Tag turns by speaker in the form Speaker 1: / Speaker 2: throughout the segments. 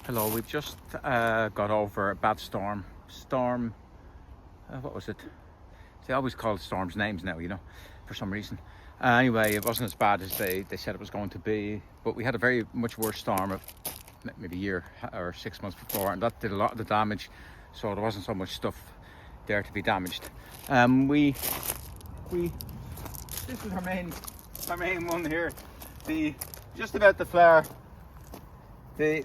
Speaker 1: Hello, we've just got over a bad storm. What was it? They always call storms names now, you know, for some reason. Anyway, it wasn't as bad as they said it was going to be, but we had a very much worse storm maybe a year or 6 months before, and that did a lot of the damage, so there wasn't so much stuff there to be damaged. This is our main one here, just about the flower. The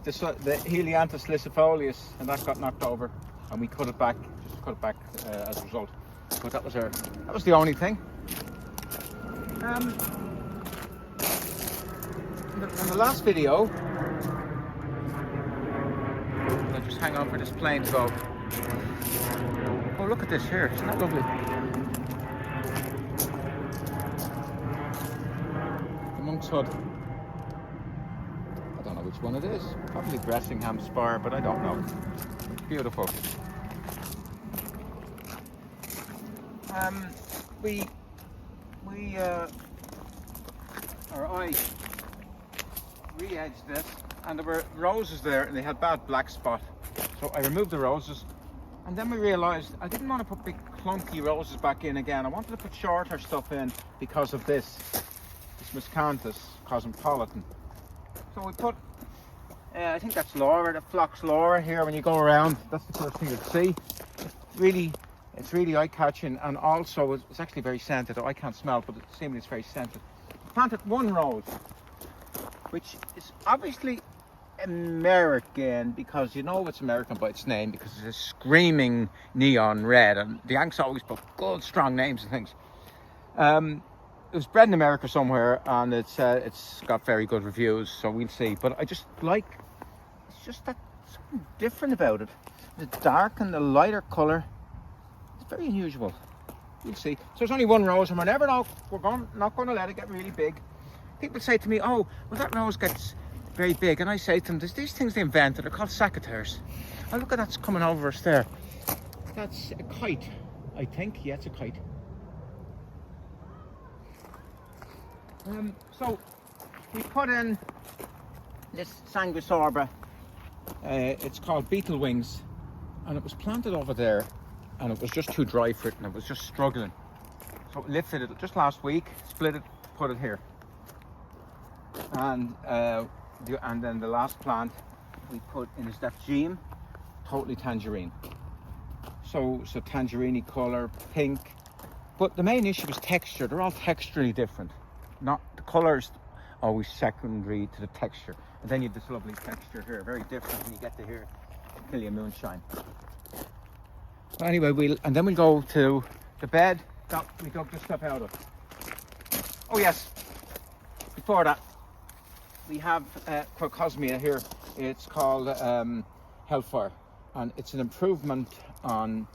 Speaker 1: Helianthus salicifolius, and that got knocked over, and we cut it back as a result. But that was the only thing. In the last video, I'll just hang on for this plane to go. Oh, look at this here! Isn't that lovely? The monk's hood. I don't know which one it is. Probably Bressingham Spire, but I don't know. Beautiful. I re-edged this, and there were roses there, and they had bad black spot. So I removed the roses, and then we realised I didn't want to put big clunky roses back in again. I wanted to put shorter stuff in because of this Miscanthus, Cosmopolitan. So we put, I think that's Laura, the Phlox Laura here. When you go around, that's the first thing you'd see. It's really eye-catching, and also it's actually very scented. I can't smell it, but seemingly it's very scented. I planted one rose, which is obviously American, because you know it's American by its name, because it's a screaming neon red, and the Yanks always put good, strong names and things. It was bred in America somewhere, and it's got very good reviews, so we'll see. But I just like, it's just that something different about it. The dark and the lighter colour. Very unusual. You'll see. So there's only one rose, and we're not going to let it get really big. People say to me, "Oh, well, that rose gets very big," and I say to them, "There's these things they invented. They're called secateurs." Oh, look at that's coming over us there. That's a kite, I think. Yeah, it's a kite. So we put in this Sanguisorba. It's called Beetlewings, and it was planted over there. And it was just too dry for it, and it was just struggling. So we lifted it just last week, split it, put it here. And then the last plant we put in is that Geum, totally tangerine. So tangerine colour, pink. But the main issue is texture. They're all texturally different. Not the colours, always secondary to the texture. And then you have this lovely texture here, very different when you get to here, Achillea Moonshine. Anyway, we'll go to the bed that we dug the stuff out of. Oh yes, before that, we have Croscosmia here. It's called Hellfire, and it's an improvement on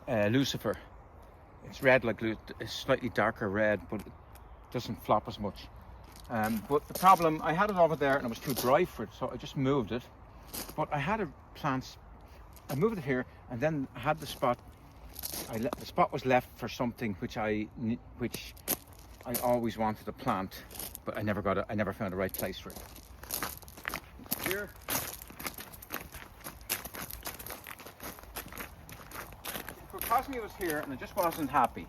Speaker 1: Lucifer. It's red like it's slightly darker red, but it doesn't flop as much. But the problem, I had it over there and it was too dry for it, so I just moved it. But I had I moved it here, and then I had the spot. The spot was left for something which I always wanted to plant, but I never got it. I never found the right place for it. Here, Croscosmia was here, and I just wasn't happy.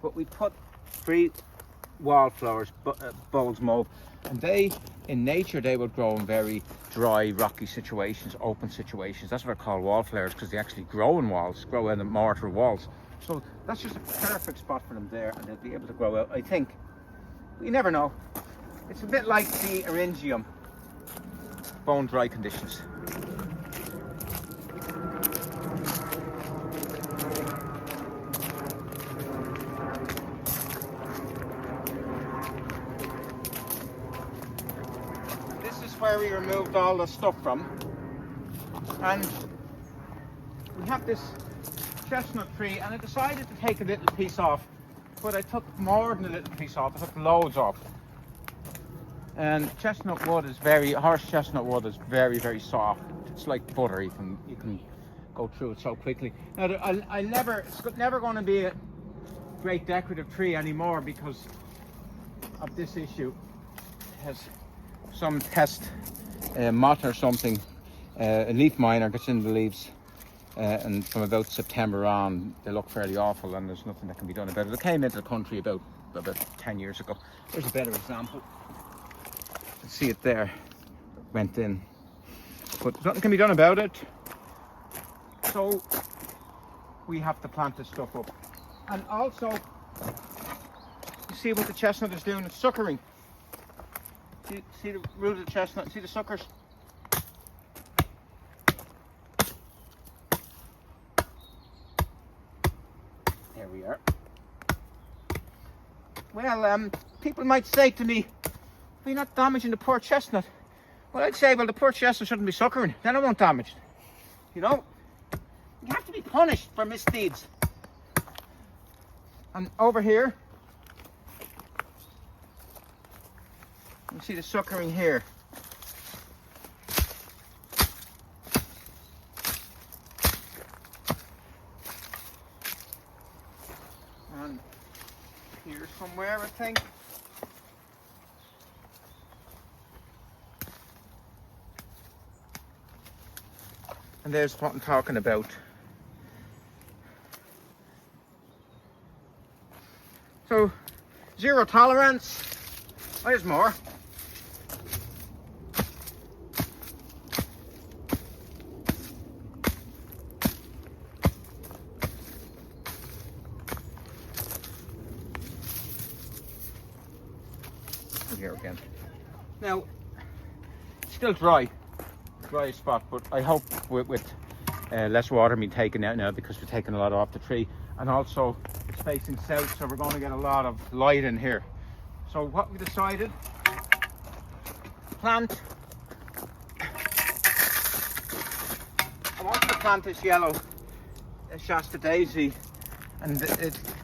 Speaker 1: But we put 3 wallflowers, bulbs mauve, and in nature they would grow in very dry, rocky situations, open situations. That's what I call wallflowers, because they actually grow in walls, grow in the mortar walls. So that's just a perfect spot for them there, and they'll be able to grow out, I think. You never know. It's a bit like the Eryngium, bone dry conditions. Where we removed all the stuff from, and we have this chestnut tree, and I decided to take a little piece off, but I took more than a little piece off. I took loads off. And horse chestnut wood is very, very soft. It's like butter. You can go through it so quickly. Now it's never going to be a great decorative tree anymore because of this issue. It has some pest, moth or something, A leaf miner gets in the leaves, and from about September on, they look fairly awful, and there's nothing that can be done about it. It came into the country about 10 years ago. There's a better example. You can see it there. Went in, but nothing can be done about it. So we have to plant this stuff up. And also, you see what the chestnut is doing? It's suckering. See the root of the chestnut? See the suckers? There we are. Well, people might say to me, "You're not damaging the poor chestnut." Well, I'd say, well, the poor chestnut shouldn't be suckering. Then I won't damage it. You know? You have to be punished for misdeeds. And over here, you see the suckering here. And here somewhere, I think. And there's what I'm talking about. So, zero tolerance. There's more. Here again. Now, still dry spot, but I hope with less water being taken out now, because we're taking a lot off the tree, and also it's facing south, so we're going to get a lot of light in here. So what we decided, plant. I wanted to plant this yellow Shasta daisy, and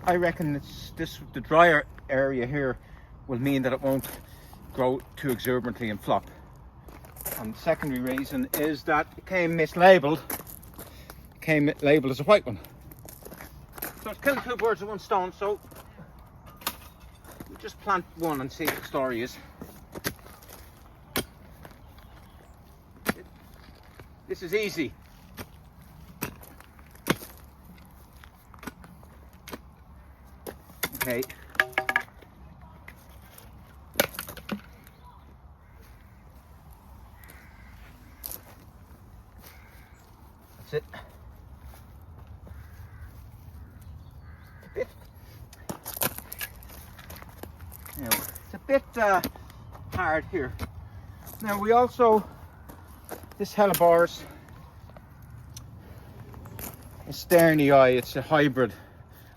Speaker 1: I reckon the drier area here will mean that it won't grow too exuberantly and flop. And the secondary reason is that it came mislabeled. It came labeled as a white one. So it's killing two birds with one stone. So we'll just plant one and see what the story is. This is easy. Okay. It. It's a bit hard here. Now we also, this Helleborus is sternii. It's a hybrid.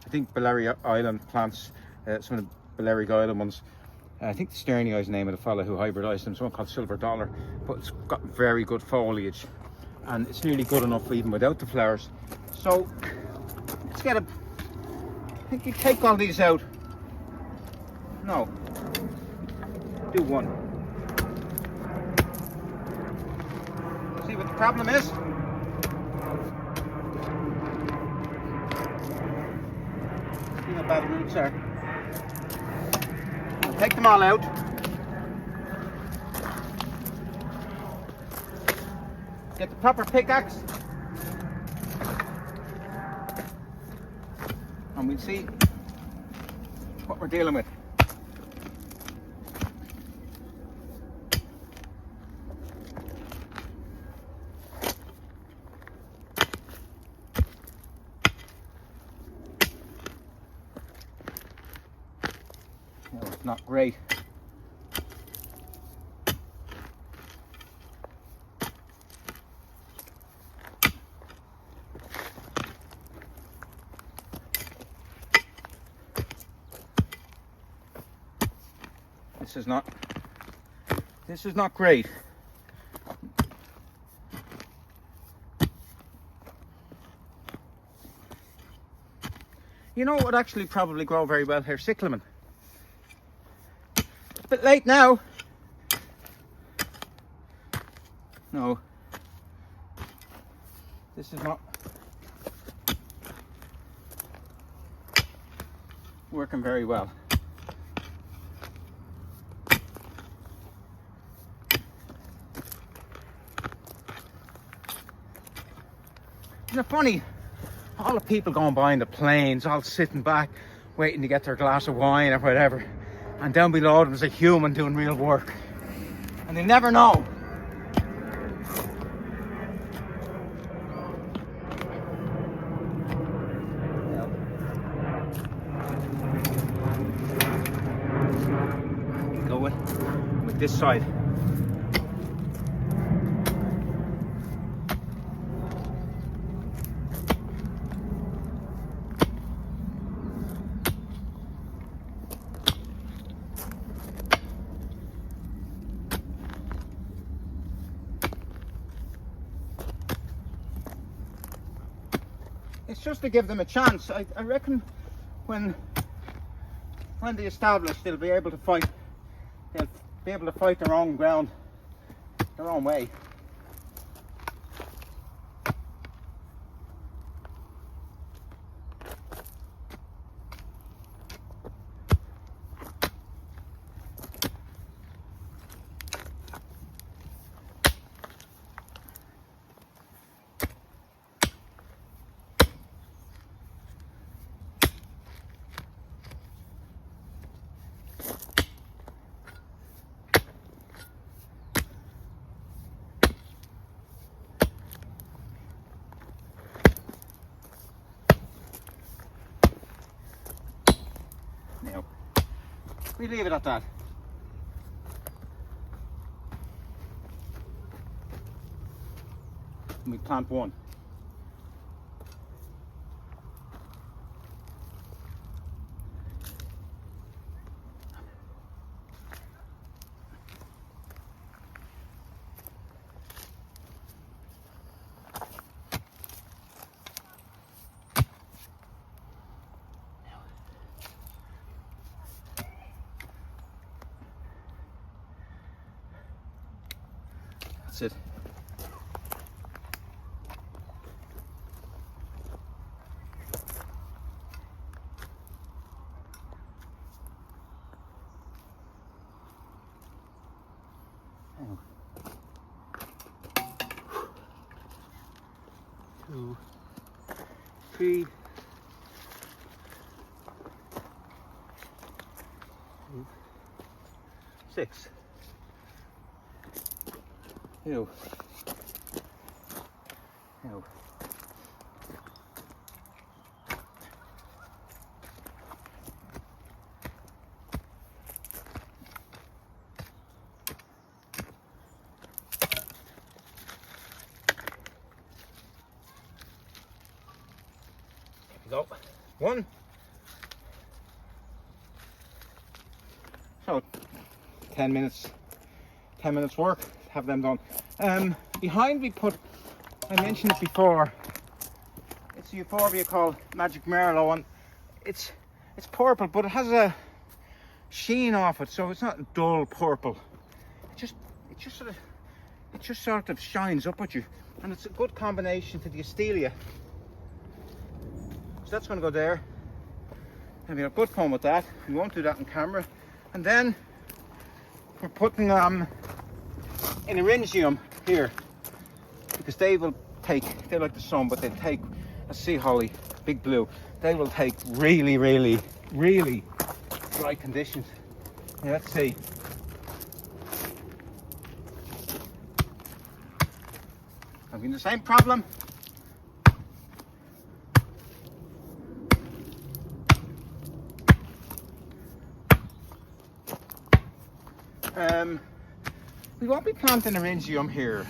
Speaker 1: I think Balearic Island plants, some of the Balearic Island ones. I think the sternii is the name of the fellow who hybridized them. It's one called Silver Dollar, but it's got very good foliage. And it's nearly good enough even without the flowers. So let's get I think you take all these out. No. Do one. See what the problem is? See how bad the roots are. I'll take them all out. Get the proper pickaxe, and we'll see what we're dealing with. No, it's not great. This is not great. You know what would actually probably grow very well here? Cyclamen. It's a bit late now. No. This is not working very well. Isn't it funny? All the people going by in the planes, all sitting back, waiting to get their glass of wine or whatever. And down below them is a human doing real work. And they never know. Go with this side. It's just to give them a chance. I reckon when they establish, they'll be able to fight. They'll be able to fight their own ground, their own way. Now, we leave it at that. And we plant one. That's it. Oh. 2, 3, 6. Ew. Ew. There we go. One. So 10 minutes. 10 minutes work. Have them done. Behind we put, I mentioned it before, it's a Euphorbia called Magic Merlot, and it's purple, but it has a sheen off it, so it's not dull purple. It just sort of shines up at you, and it's a good combination to the Astelia. So that's going to go there, and we have good fun with that. We won't do that on camera. And then we're putting an Eryngium here, because they like the sun, but they take a sea holly, big blue. They will take really, really, really dry conditions. Now, let's see. Having the same problem. We won't be planting Eryngium here.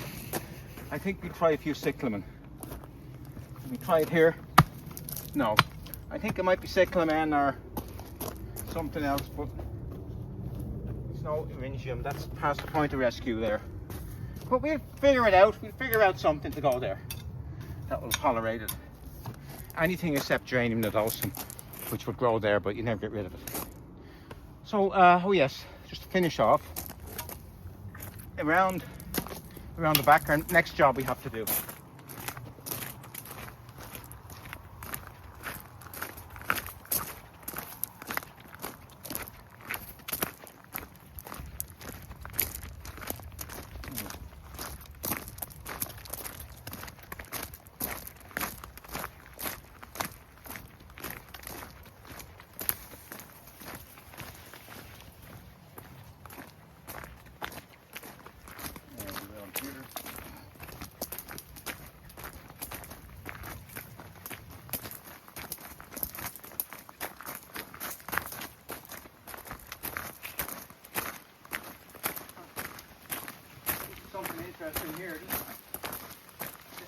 Speaker 1: I think we try a few cyclamen. Can we try it here? No. I think it might be cyclamen or something else, but it's no Eryngium. That's past the point of rescue there. But we'll figure it out. We'll figure out something to go there that will tolerate it. Anything except Geranium nodosum, which would grow there, but you never get rid of it. So, oh yes, just to finish off, around the back, our next job we have to do.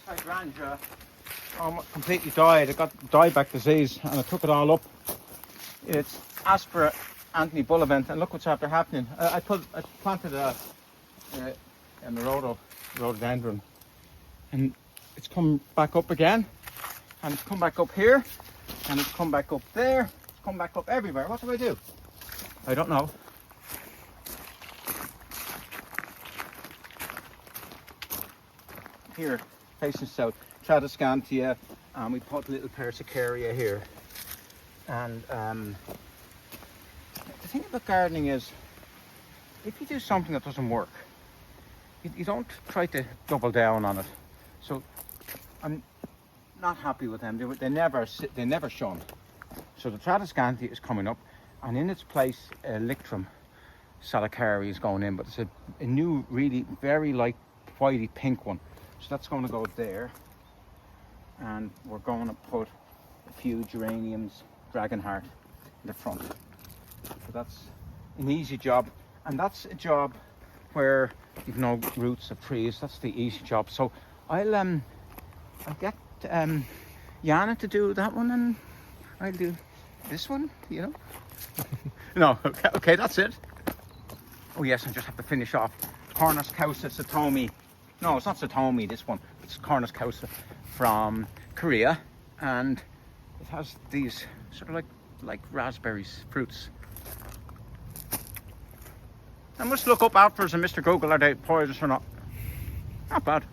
Speaker 1: Hydrangea completely died. It got dieback disease and I took it all up. It's aspera Anthony Bullivant, and look what's after happening. I planted a rhododendron, and it's come back up again, and it's come back up here, and it's come back up there, it's come back up everywhere. What do I do? I don't know. Here, facing south, Tradescantia, and we put little Persicaria here. And the thing about gardening is, if you do something that doesn't work, you don't try to double down on it. So I'm not happy with them. They never shun. So the Tradescantia is coming up, and in its place, Lictrum salicifolius is going in, but it's a new, really very light, whitey pink one. So that's going to go there, and we're going to put a few geraniums, Dragonheart, in the front. So that's an easy job, and that's a job where you've no roots of trees. That's the easy job. So I'll get Yana to do that one, and I'll do this one. You know. No, okay, that's it. Oh yes, I just have to finish off Cornus causa satomi. No, it's not satomi, this one. It's Cornus causa from Korea, and it has these sort of like raspberries, fruits. I must look up apples and Mr. Google, are they poisonous or not? Not bad.